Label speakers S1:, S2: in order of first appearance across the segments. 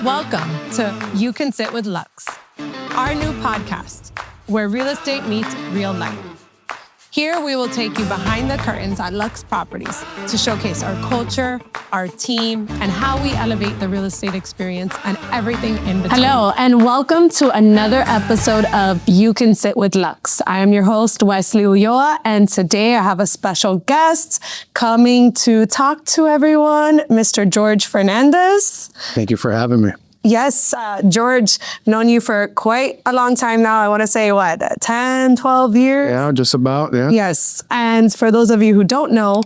S1: Welcome to You Can Sit with LUXE, our new podcast where real estate meets real life. Here we will take you behind the curtains at LUXE Properties to showcase our culture, our team, and how we elevate the real estate experience and everything in between. Hello, and welcome to another episode of You Can Sit with LUXE. I am your host, Wesley Ulloa, and today I have a special guest coming to talk to everyone, Mr. Jorge Fernandez.
S2: Thank you for having me.
S1: Yes, George, known you for quite a long time now. I want to say, 10, 12 years?
S2: Yeah, just about, yeah.
S1: Yes, and for those of you who don't know,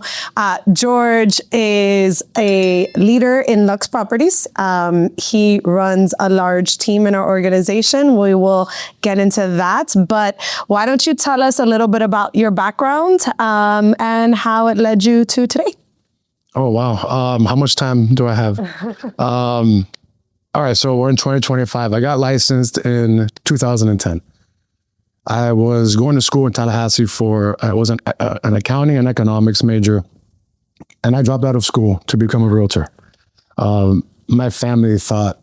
S1: George is a leader in LUXE Properties. He runs a large team in our organization. We will get into that, but why don't you tell us a little bit about your background and how it led you to today?
S2: Oh, wow. How much time do I have? All right, so we're in 2025. I got licensed in 2010. I was going to school in Tallahassee I was an accounting and economics major, and I dropped out of school to become a realtor. My family thought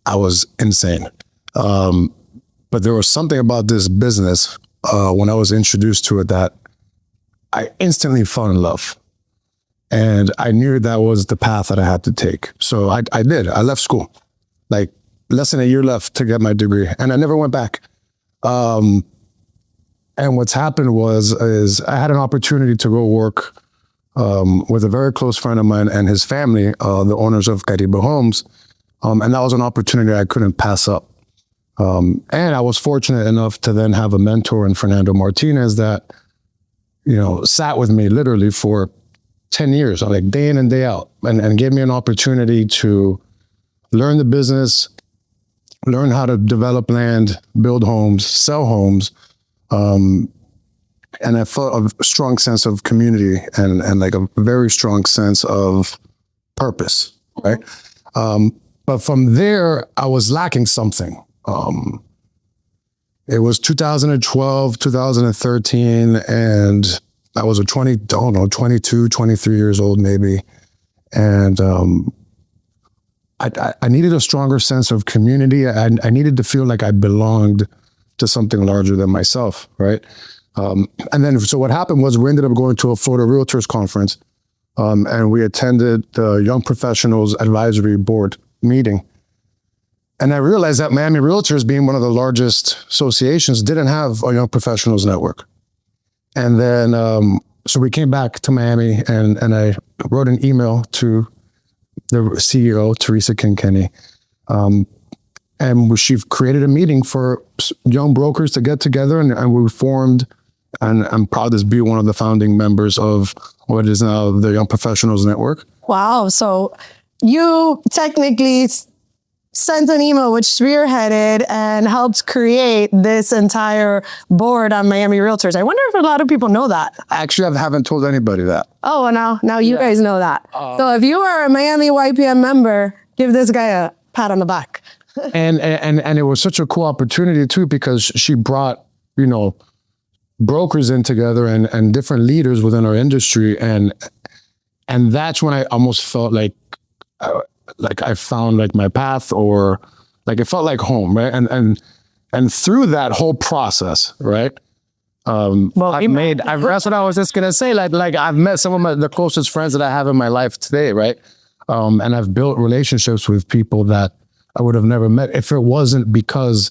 S2: I was insane. But there was something about this business when I was introduced to it that I instantly fell in love. And I knew that was the path that I had to take. So I did. I left school. Like less than a year left to get my degree, and I never went back. And what's happened is I had an opportunity to go work with a very close friend of mine and his family, the owners of Caribe Homes, and that was an opportunity I couldn't pass up. And I was fortunate enough to then have a mentor in Fernando Martinez that, sat with me literally for 10 years, like day in and day out, and gave me an opportunity to learn the business, learn how to develop land, build homes, sell homes. And I felt a strong sense of community and like a very strong sense of purpose, right? But from there, I was lacking something. It was 2012, 2013, and I was 22, 23 years old maybe. And I needed a stronger sense of community. I needed to feel like I belonged to something larger than myself, right? And then, so what happened was we ended up going to a Florida Realtors Conference, and we attended the Young Professionals Advisory Board meeting. And I realized that Miami Realtors, being one of the largest associations, didn't have a Young Professionals network. And then, so we came back to Miami, and I wrote an email to the CEO, Teresa Kinkenny, and she created a meeting for young brokers to get together, and we formed, and I'm proud to be one of the founding members of what is now the Young Professionals Network.
S1: Wow, so you technically sent an email which spearheaded and helped create this entire board on Miami Realtors. I wonder if a lot of people know that.
S2: Actually, I haven't told anybody that.
S1: Oh, well, now you guys know that. So if you are a Miami YPN member, give this guy a pat on the back.
S2: and it was such a cool opportunity too, because she brought, brokers in together and different leaders within our industry. And that's when I almost felt like I found like my path, or like it felt like home, right? And through that whole process, right? That's what I was just gonna say. Like I've met some of the closest friends that I have in my life today, right? And I've built relationships with people that I would have never met if it wasn't because,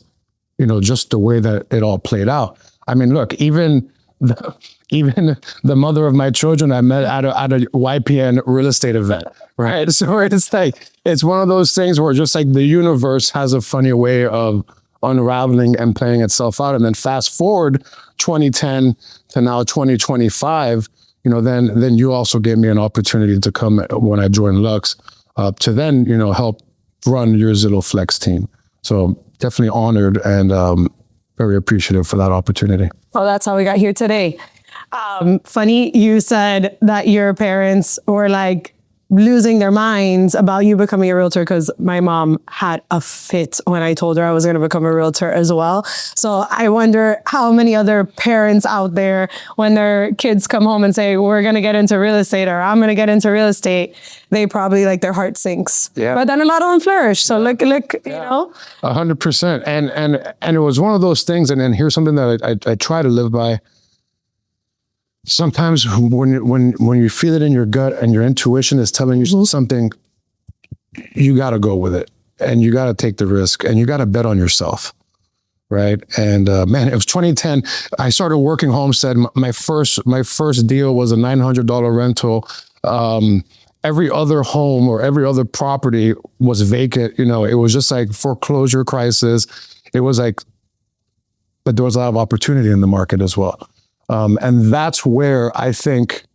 S2: just the way that it all played out. I mean, look, even the mother of my children I met at a YPN real estate event, right? So it's one of those things where just like the universe has a funny way of unraveling and playing itself out. And then fast forward 2010 to now 2025, then you also gave me an opportunity to come when I joined LUXE to then, help run your Zillow Flex team. So definitely honored and very appreciative for that opportunity.
S1: Well, that's how we got here today. Funny, you said that your parents were like, losing their minds about you becoming a realtor, because my mom had a fit when I told her I was going to become a realtor as well. So I wonder how many other parents out there, when their kids come home and say, we're going to get into real estate, or I'm going to get into real estate, they probably like their heart sinks.
S2: Yeah.
S1: But then a lot of them flourish. So look, you know.
S2: 100%. And it was one of those things. And then here's something that I try to live by. Sometimes when you feel it in your gut and your intuition is telling you something, you got to go with it, and you got to take the risk, and you got to bet on yourself. Right. And man, it was 2010. I started working Homestead. My first deal was a $900 rental. Every other home or every other property was vacant. You know, it was just like foreclosure crisis. It was like, but there was a lot of opportunity in the market as well. And that's where I think,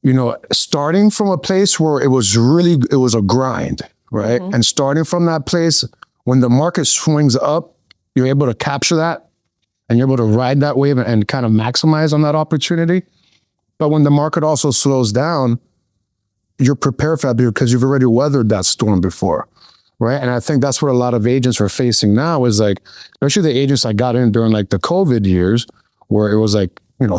S2: you know, starting from a place where it was a grind, right? Mm-hmm. And starting from that place, when the market swings up, you're able to capture that, and you're able to ride that wave and kind of maximize on that opportunity. But when the market also slows down, you're prepared for that because you've already weathered that storm before, right? And I think that's what a lot of agents are facing now, is like, especially the agents I got in during like the COVID years, where it was like, you know,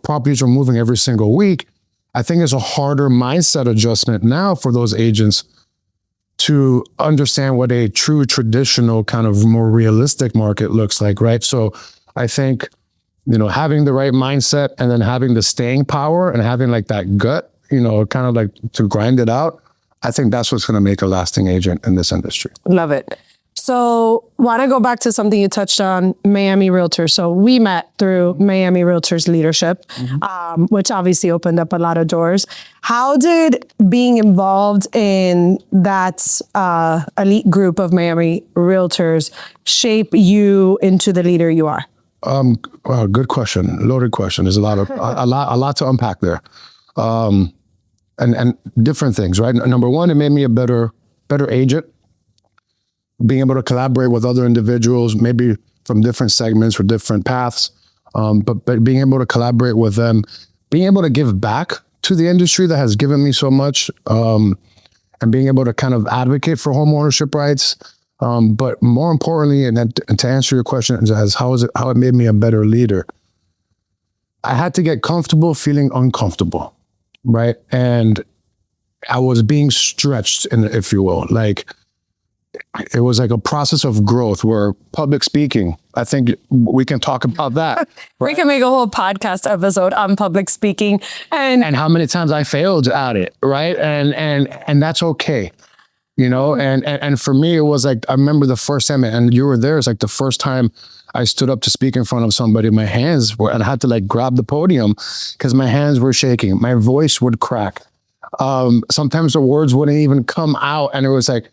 S2: properties are moving every single week. I think it's a harder mindset adjustment now for those agents to understand what a true traditional kind of more realistic market looks like, right? So I think, you know, having the right mindset and then having the staying power and having like that gut, you know, kind of like to grind it out, I think that's what's going to make a lasting agent in this industry.
S1: Love it. So want to go back to something you touched on, Miami Realtors. So we met through Miami Realtors leadership, which obviously opened up a lot of doors. How did being involved in that elite group of Miami Realtors shape you into the leader you are?
S2: Well, good question. Loaded question. There's a lot to unpack there. And different things, right? Number one, it made me a better agent. Being able to collaborate with other individuals, maybe from different segments or different paths, but being able to collaborate with them, being able to give back to the industry that has given me so much, and being able to kind of advocate for home ownership rights. But more importantly, and to answer your question as how it made me a better leader, I had to get comfortable feeling uncomfortable, right? And I was being stretched, if you will, like. It was like a process of growth where public speaking, I think we can talk about that.
S1: Right? We can make a whole podcast episode on public speaking and
S2: how many times I failed at it. Right. And that's okay. You know, and for me, it was like, I remember the first time, and you were there, it's like the first time I stood up to speak in front of somebody, my hands were, and I had to like grab the podium because my hands were shaking. My voice would crack. Sometimes the words wouldn't even come out. And it was like,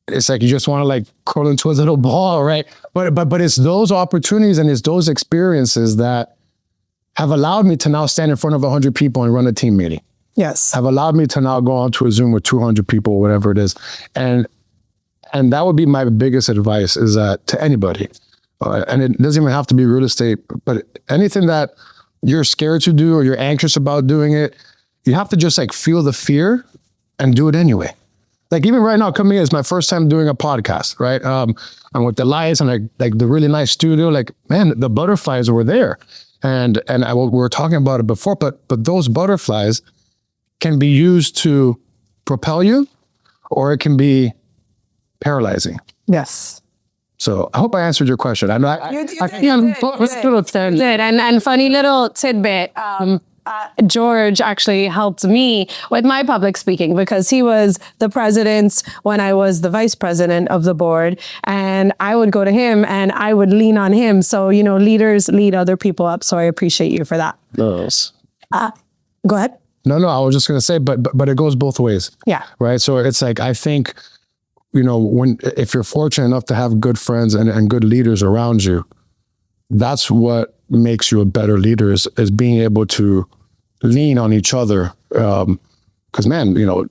S2: it's like you just want to like curl into a little ball, right? But it's those opportunities and it's those experiences that have allowed me to now stand in front of 100 people and run a team meeting.
S1: Yes.
S2: Have allowed me to now go onto a Zoom with 200 people, whatever it is. And that would be my biggest advice, is that to anybody, and it doesn't even have to be real estate, but anything that you're scared to do or you're anxious about doing it, you have to just like feel the fear and do it anyway. Like even right now, coming in, it's my first time doing a podcast, right? I'm with the lights and like the really nice studio. Like, man, the butterflies were there, and we were talking about it before. But those butterflies can be used to propel you, or it can be paralyzing.
S1: Yes.
S2: So I hope I answered your question. I know
S1: you did. And funny little tidbit. George actually helped me with my public speaking because he was the president when I was the vice president of the board, and I would go to him and I would lean on him. So, you know, leaders lead other people up. So I appreciate you for that.
S2: Yes.
S1: Go ahead.
S2: No, I was just going to say, but it goes both ways.
S1: Yeah.
S2: Right. So it's like, I think, you know, if you're fortunate enough to have good friends and good leaders around you, that's what makes you a better leader, is being able to lean on each other. Because man, you know,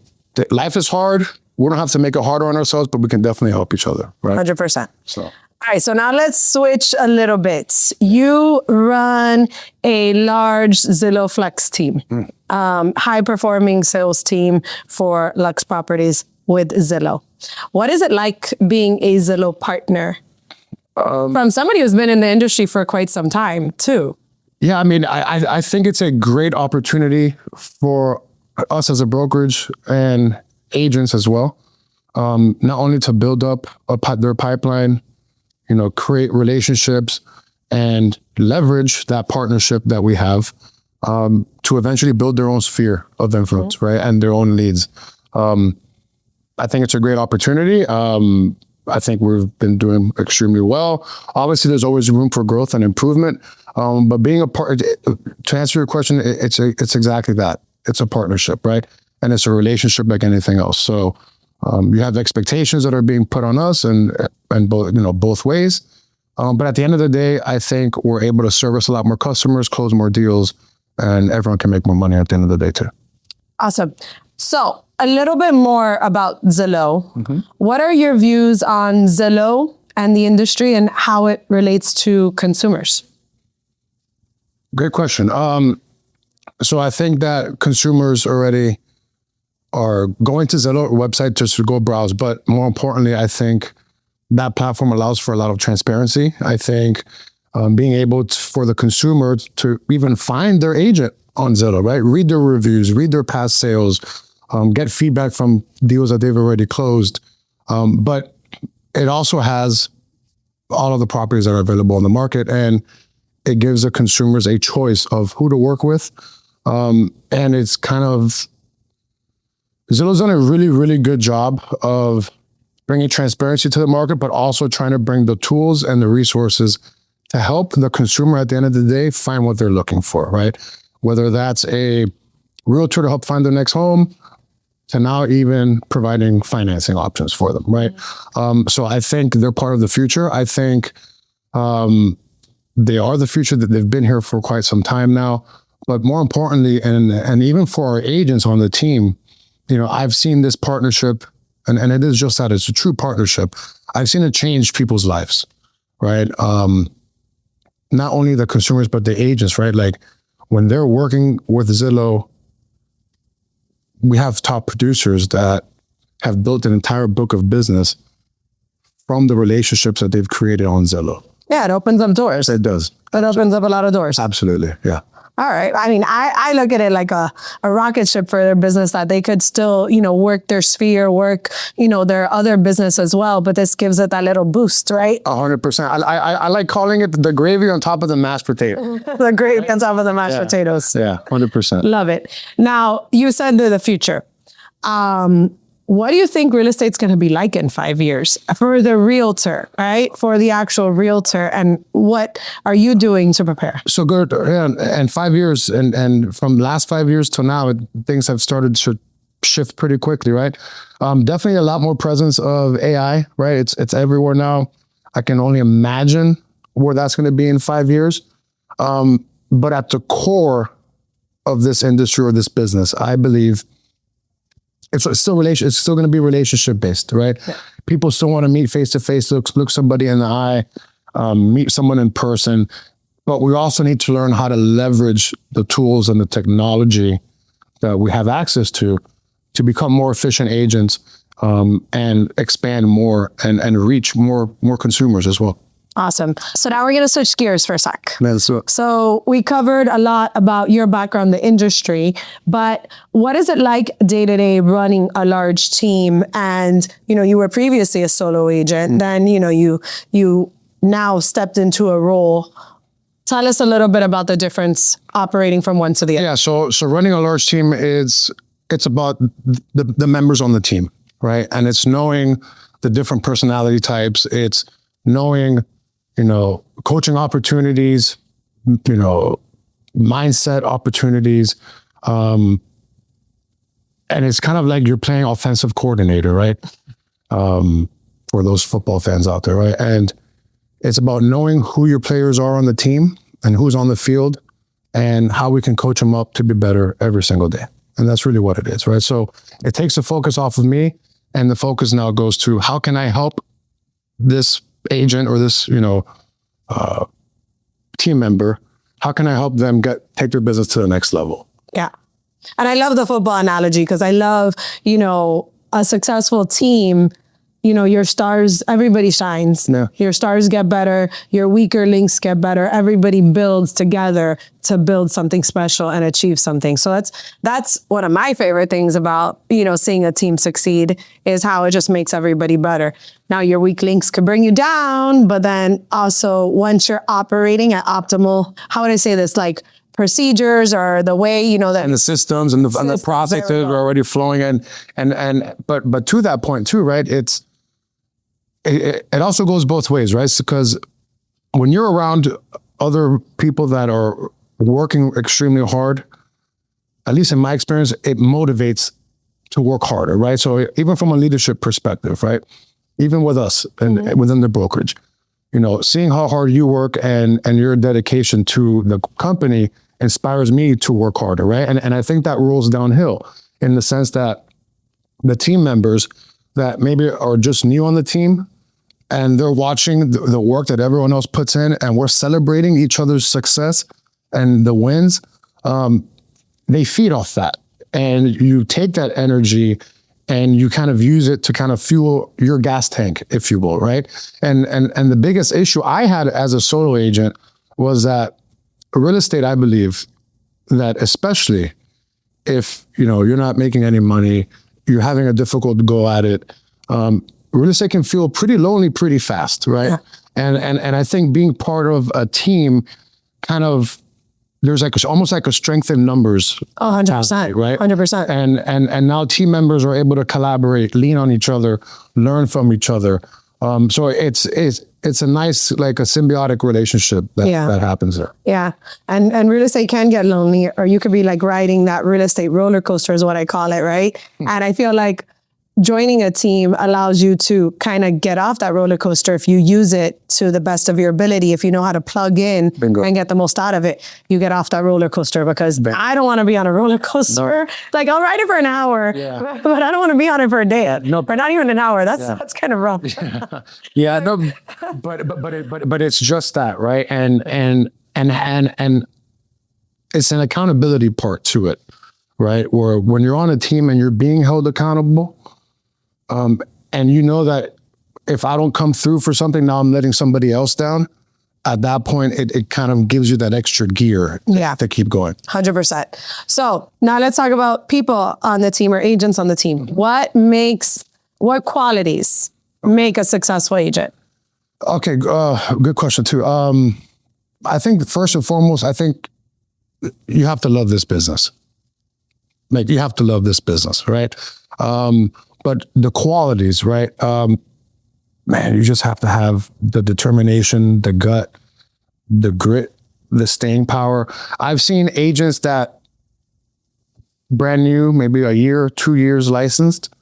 S2: life is hard. We don't have to make it harder on ourselves, but we can definitely help each other. Right.
S1: 100%.
S2: So
S1: All right, so now let's switch a little bit. You run a large Zillow Flex team, high performing sales team for Lux Properties with Zillow. What is it like being a Zillow partner from somebody who's been in the industry for quite some time too?
S2: Yeah, I mean, I think it's a great opportunity for us as a brokerage and agents as well. Not only to build up their pipeline, create relationships and leverage that partnership that we have to eventually build their own sphere of influence, right? And their own leads. I think it's a great opportunity. I think we've been doing extremely well. Obviously, there's always room for growth and improvement. But being a part, to answer your question, it's exactly that. It's a partnership, right? And it's a relationship like anything else. So you have expectations that are being put on us and both ways. But at the end of the day, I think we're able to service a lot more customers, close more deals, and everyone can make more money at the end of the day too.
S1: Awesome. So a little bit more about Zillow. What are your views on Zillow and the industry and how it relates to consumers?
S2: Great question. So I think that consumers already are going to Zillow website just to go browse. But more importantly, I think that platform allows for a lot of transparency. I think being able for the consumer to even find their agent on Zillow, right? Read their reviews, read their past sales, get feedback from deals that they've already closed. But it also has all of the properties that are available on the market, and it gives the consumers a choice of who to work with. And it's kind of, Zillow's done a really, really good job of bringing transparency to the market, but also trying to bring the tools and the resources to help the consumer at the end of the day find what they're looking for, right? Whether that's a realtor to help find their next home, to now even providing financing options for them, right? So I think they're part of the future. I think they are the future, that they've been here for quite some time now. But more importantly, and even for our agents on the team, I've seen this partnership, and it is just that, it's a true partnership. I've seen it change people's lives, right? Not only the consumers, but the agents, right? Like when they're working with Zillow, we have top producers that have built an entire book of business from the relationships that they've created on Zillow.
S1: Yeah, it opens up doors.
S2: It does.
S1: It opens up a lot of doors.
S2: Absolutely, yeah.
S1: All right. I mean, I look at it like a rocket ship for their business, that they could still, work their sphere, work, their other business as well. But this gives it that little boost, right?
S2: 100%. I like calling it the gravy on top of the mashed potato.
S1: The gravy on top of the mashed potatoes.
S2: Yeah, 100%.
S1: Love it. Now, you said to the future. What do you think real estate's going to be like in 5 years for the realtor, right? For the actual realtor, and what are you doing to prepare?
S2: So good. And 5 years, and from the last 5 years till now, things have started to shift pretty quickly, right? Definitely a lot more presence of AI, right? It's everywhere now. I can only imagine where that's going to be in 5 years. But at the core of this industry or this business, I believe it's still going to be relationship based, right? Yeah. People still want to meet face to face, look somebody in the eye, meet someone in person. But we also need to learn how to leverage the tools and the technology that we have access to become more efficient agents, and expand more and reach more consumers as well.
S1: Awesome. So now we're going to switch gears for a sec.
S2: Let's do it.
S1: So we covered a lot about your background, the industry, but what is it like day to day running a large team? And, you were previously a solo agent. Then, you now stepped into a role. Tell us a little bit about the difference operating from one to the other.
S2: Yeah. So running a large team it's about the members on the team, right? And it's knowing the different personality types. It's knowing coaching opportunities, mindset opportunities. And it's kind of like you're playing offensive coordinator, right? For those football fans out there, right? And it's about knowing who your players are on the team and who's on the field and how we can coach them up to be better every single day. And that's really what it is, right? So it takes the focus off of me, and the focus now goes to how can I help this agent or this, team member, how can I help them take their business to the next level?
S1: Yeah. And I love the football analogy because I love, a successful team, your stars, everybody shines.
S2: Yeah.
S1: Your stars get better. Your weaker links get better. Everybody builds together to build something special and achieve something. So that's one of my favorite things about, seeing a team succeed is how it just makes everybody better. Now your weak links could bring you down, but then also once you're operating at optimal, how would I say this? Like procedures or the way, that.
S2: And the systems and the processes are already flowing but to that point too, right? It also goes both ways, right? Because when you're around other people that are working extremely hard, at least in my experience, it motivates to work harder, right? So even from a leadership perspective, right? Even with us and within the brokerage, seeing how hard you work and your dedication to the company inspires me to work harder, right? And I think that rolls downhill in the sense that the team members that maybe are just new on the team and they're watching the work that everyone else puts in and we're celebrating each other's success and the wins, they feed off that. And you take that energy and you kind of use it to kind of fuel your gas tank, if you will, right? And the biggest issue I had as a solo agent was that real estate, I believe that especially if, you're not making any money, you're having a difficult go at it, real estate can feel pretty lonely pretty fast, right? Yeah. And I think being part of a team kind of, there's almost like a strength in numbers.
S1: 100%.
S2: Right?
S1: 100%.
S2: And now team members are able to collaborate, lean on each other, learn from each other. So it's a nice, like a symbiotic relationship that happens there.
S1: Yeah. And real estate can get lonely, or you could be like riding that real estate roller coaster is what I call it, right? And I feel like joining a team allows you to kind of get off that roller coaster if you use it to the best of your ability. If you know how to plug in and get the most out of it, you get off that roller coaster because I don't want to be on a roller coaster. No. Like I'll ride it for an hour, but I don't want to be on it for a day. No, but not even an hour. That's kind of rough.
S2: Yeah, no, but it's just that, right? And it's an accountability part to it, right? Where when you're on a team and you're being held accountable, and you know that if I don't come through for something, now I'm letting somebody else down. At that point, it kind of gives you that extra gear to keep going.
S1: 100%. So now let's talk about people on the team or agents on the team. What qualities make a successful agent?
S2: Okay, good question too. I think first and foremost, you have to love this business. Like you have to love this business, right? But the qualities, right? Man, you just have to have the determination, the gut, the grit, the staying power. I've seen agents that brand new, maybe a year, 2 years licensed,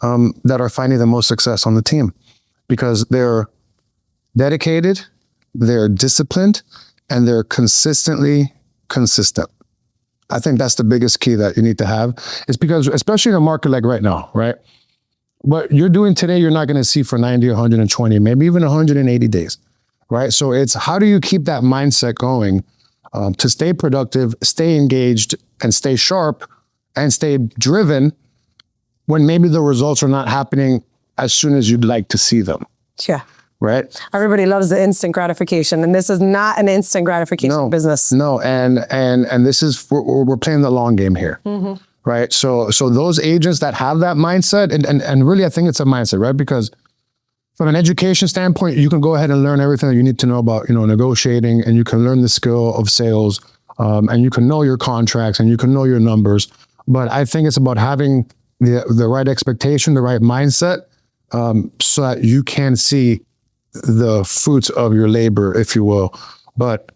S2: that are finding the most success on the team because they're dedicated, they're disciplined, and they're consistently consistent. I think that's the biggest key that you need to have is because, especially in a market like right now, right? What you're doing today, you're not going to see for 90, 120, maybe even 180 days, right? So it's how do you keep that mindset going to stay productive, stay engaged, and stay sharp, and stay driven when maybe the results are not happening as soon as you'd like to see them.
S1: Yeah.
S2: Right?
S1: Everybody loves the instant gratification, and this is not an instant gratification business.
S2: No, and this is, we're playing the long game here. Mm-hmm. Right. So those agents that have that mindset, and really, I think it's a mindset, right? Because from an education standpoint, you can go ahead and learn everything that you need to know about, negotiating, and you can learn the skill of sales, and you can know your contracts, and you can know your numbers. But I think it's about having the right expectation, the right mindset, so that you can see the fruits of your labor, if you will. But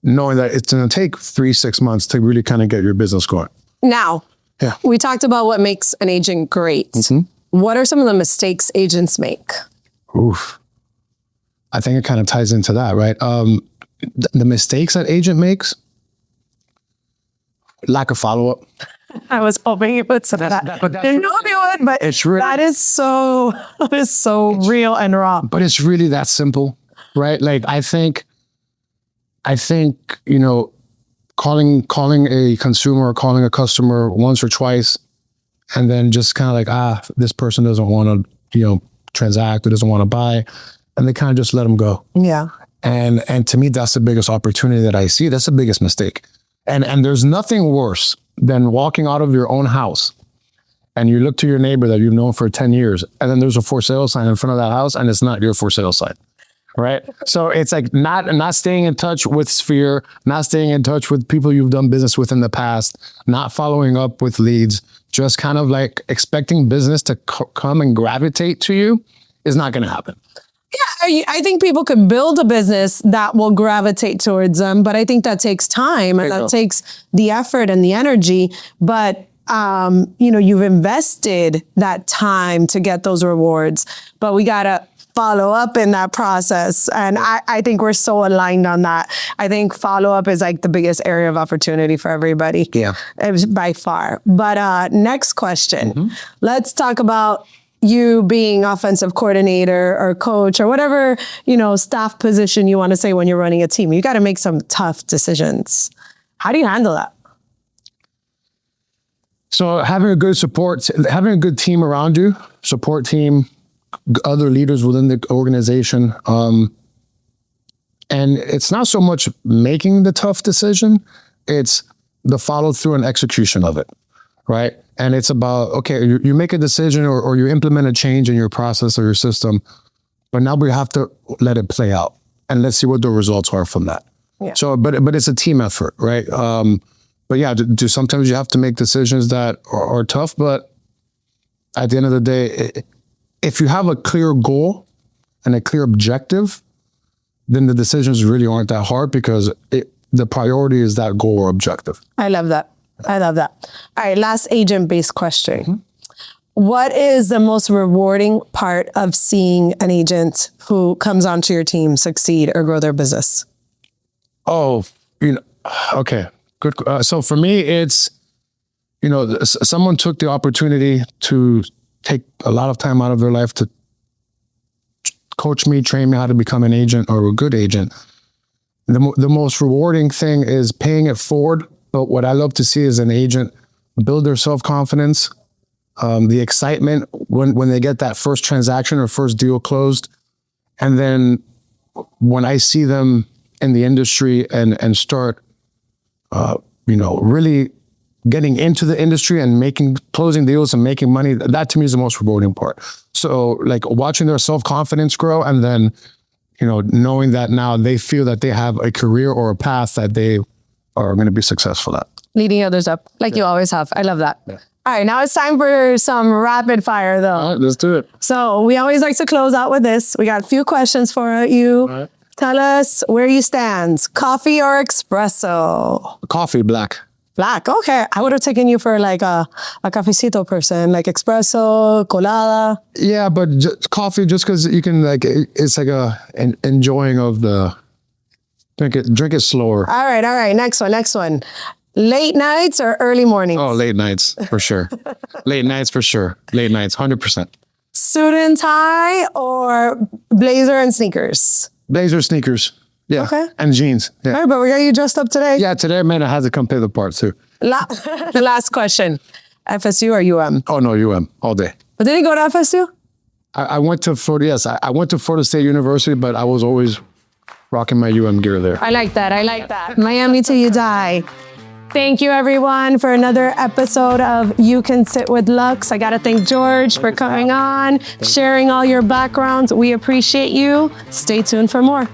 S2: knowing that it's going to take 3-6 months to really kind of get your business going.
S1: Now, we talked about what makes an agent great. Mm-hmm. What are some of the mistakes agents make?
S2: Oof. I think it kind of ties into that, right? The mistakes that agent makes, lack of follow-up.
S1: I was hoping you would say that.
S2: But that's
S1: Didn't know if you would, but
S2: it's really,
S1: that is so real and raw.
S2: but it's really that simple, right? Like I think, you know, calling a consumer or calling a customer once or twice, and then just kind of like, this person doesn't want to, you know, transact or doesn't want to buy, and they kind of just let them go.
S1: Yeah.
S2: And to me, that's the biggest opportunity that I see. That's the biggest mistake. And there's nothing worse than walking out of your own house and you look to your neighbor that you've known for 10 years, and then there's a for sale sign in front of that house and it's not your for sale sign. Right. So it's like not staying in touch with Sphere, not staying in touch with people you've done business with in the past, not following up with leads, just kind of like expecting business to come and gravitate to you is not going to happen.
S1: Yeah, I think people could build a business that will gravitate towards them, but I think that takes time and that takes the effort and the energy. But you know, you've invested that time to get those rewards, but we gotta follow up in that process. And I think we're so aligned on that. I think follow up is like the biggest area of opportunity for everybody.
S2: Yeah,
S1: by far. But next question, let's talk about you being offensive coordinator or coach or whatever, you know, staff position you want to say when you're running a team. You got to make some tough decisions. How do you handle that?
S2: So having a good team around you, support team, other leaders within the organization. And it's not so much making the tough decision, it's the follow through and execution of it, right? And it's about, okay, you make a decision or you implement a change in your process or your system, but now we have to let it play out and let's see what the results are from that.
S1: Yeah.
S2: So, but it's a team effort, right? But yeah, sometimes you have to make decisions that are tough, but at the end of the day, if you have a clear goal and a clear objective, then the decisions really aren't that hard because the priority is that goal or objective.
S1: I love that. I love that. All right, last agent-based question. What is the most rewarding part of seeing an agent who comes onto your team succeed or grow their business?
S2: Oh, you know, okay, good. So for me, it's, you know, someone took the opportunity to take a lot of time out of their life to coach me, train me how to become an agent or a good agent. The most rewarding thing is paying it forward. But what I love to see is an agent build their self-confidence, the excitement when they get that first transaction or first deal closed. And then when I see them in the industry and start, you know, really getting into the industry and closing deals and making money, that to me is the most rewarding part. So like watching their self-confidence grow and then, you know, knowing that now they feel that they have a career or a path that they are going to be successful at.
S1: Leading others up, like you always have. I love that. Yeah. All right, now it's time for some rapid fire, though.
S2: All right, let's do it.
S1: So we always like to close out with this. We got a few questions for you. All right. Tell us where you stand. Coffee or espresso?
S2: Coffee, black.
S1: Black, okay. I would have taken you for like a cafecito person, like espresso, colada.
S2: Yeah, but coffee, just because you can like, it's like an enjoying of the, drink it slower.
S1: All right. Next one. Late nights or early mornings?
S2: Oh, late nights, for sure. Late nights, for sure. Late nights, 100%.
S1: Suit and tie or blazer and sneakers?
S2: Blazer, sneakers. Yeah. Okay. And jeans. Yeah.
S1: All right, but we got you dressed up today?
S2: Yeah, today, man, I had to come pay the part too.
S1: The last question. FSU or UM?
S2: Oh, no, UM, all day.
S1: But did you go to FSU?
S2: I went to Florida, yes. I went to Florida State University, but I was always rocking my UM gear there.
S1: I like that. Miami till you die. Thank you, everyone, for another episode of You Can Sit with Lux. I got to thank George for coming on, sharing all your backgrounds. We appreciate you. Stay tuned for more.